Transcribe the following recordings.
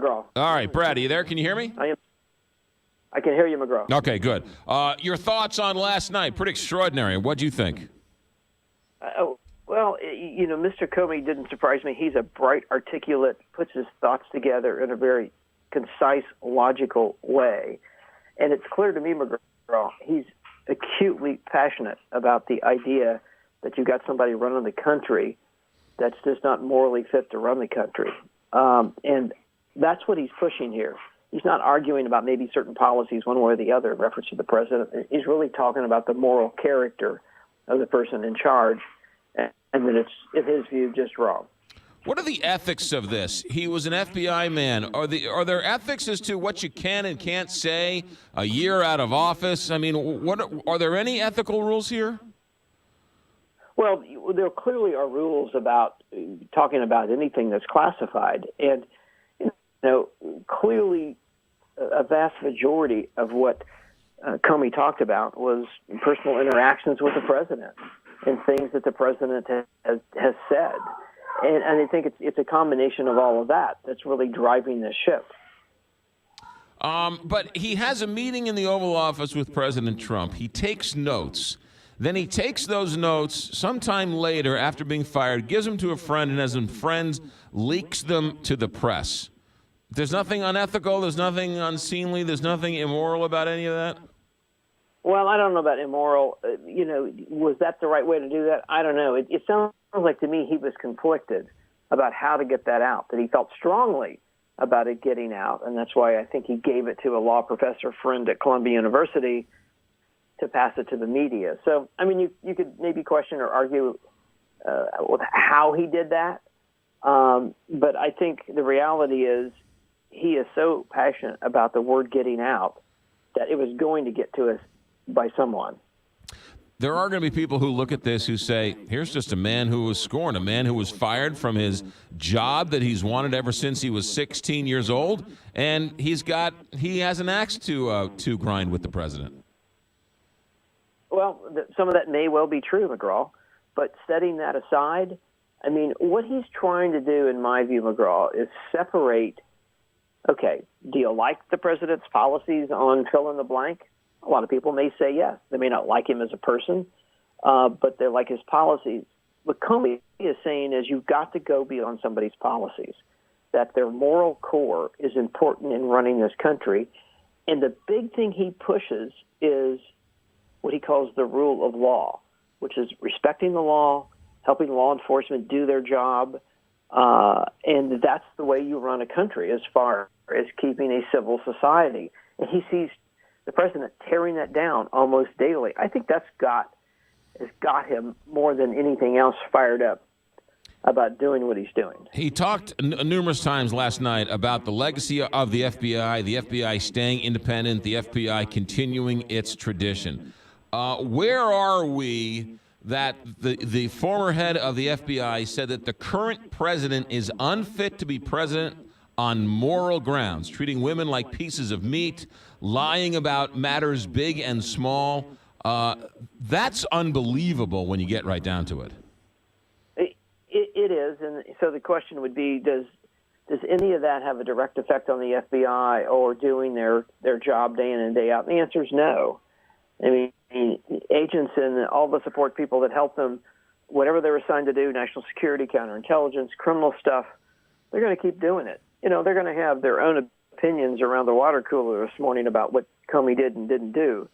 McGraw. All right, Brad, are you there? Can you hear me? I am. I can hear you, McGraw. Okay, good. Your thoughts on last night? Pretty extraordinary. What'd you think? Well, Mr. Comey didn't surprise me. He's a bright, articulate, puts his thoughts together in a very concise, logical way. And it's clear to me, McGraw, he's acutely passionate about the idea that you've got somebody running the country that's just not morally fit to run the country. And that's what he's pushing here. He's not arguing about maybe certain policies one way or the other in reference to the president. He's really talking about the moral character of the person in charge, and that it's, in his view, just wrong. What are the ethics of this? He was an FBI man. Are there ethics as to what you can and can't say a year out of office? I mean, are there any ethical rules here? Well, there clearly are rules about talking about anything that's classified. And, clearly a vast majority of what Comey talked about was personal interactions with the president and things that the president has said. And I think it's a combination of all of that that's really driving this ship. But he has a meeting in the Oval Office with President Trump. He takes notes. Then he takes those notes sometime later after being fired, gives them to a friend, and as a friend, leaks them to the press. There's nothing unethical. There's nothing unseemly. There's nothing immoral about any of that? Well, I don't know about immoral. Was that the right way to do that? I don't know. It sounds like to me he was conflicted about how to get that out, that he felt strongly about it getting out, and that's why I think he gave it to a law professor friend at Columbia University to pass it to the media. So, I mean, you could maybe question or argue with how he did that, but I think the reality is he is so passionate about the word getting out that it was going to get to us by someone. There are going to be people who look at this who say, here's just a man who was scorned, a man who was fired from his job that he's wanted ever since he was 16 years old, and he has an axe to grind with the president. Well, some of that may well be true, McGraw, but setting that aside, I mean, what he's trying to do, in my view, McGraw, is separate, okay, do you like the president's policies on fill in the blank? A lot of people may say yes. They may not like him as a person, but they like his policies. What Comey is saying is you've got to go beyond somebody's policies, that their moral core is important in running this country. And the big thing he pushes is what he calls the rule of law, which is respecting the law, helping law enforcement do their job, and that's the way you run a country as far as keeping a civil society. And he sees the president tearing that down almost daily. I think has got him more than anything else fired up about doing what he's doing. He talked numerous times last night about the legacy of the FBI staying independent, the FBI continuing its tradition. Where are we that the former head of the FBI said that the current president is unfit to be president on moral grounds, treating women like pieces of meat, lying about matters big and small? That's unbelievable when you get right down to it. It is, and so the question would be, does any of that have a direct effect on the FBI or doing their job day in and day out? And the answer is no. I mean, agents and all the support people that help them, whatever they're assigned to do, national security, counterintelligence, criminal stuff, they're going to keep doing it. They're going to have their own opinions around the water cooler this morning about what Comey did and didn't do.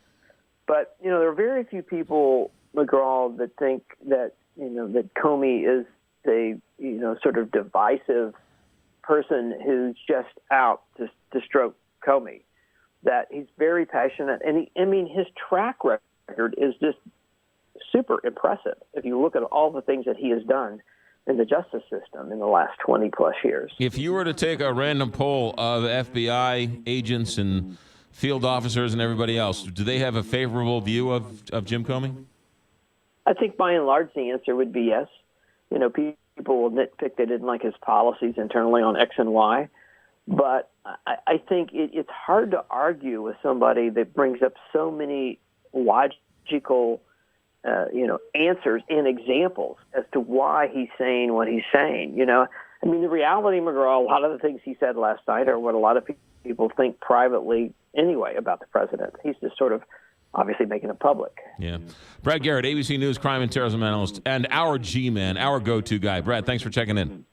But, there are very few people, McGraw, that think that, that Comey is a, sort of divisive person who's just out to stroke Comey. That he's very passionate. And his track record is just super impressive if you look at all the things that he has done in the justice system in the last 20-plus years. If you were to take a random poll of FBI agents and field officers and everybody else, do they have a favorable view of Jim Comey? I think by and large the answer would be yes. People will nitpick they didn't like his policies internally on X and Y, but I think it's hard to argue with somebody that brings up so many logical answers and examples as to why he's saying what he's saying. I mean, the reality, McGraw, a lot of the things he said last night are what a lot of people think privately anyway about the president. He's just sort of obviously making it public. Yeah. Brad Garrett, ABC News crime and terrorism analyst, and our G-man, our go-to guy. Brad, thanks for checking in.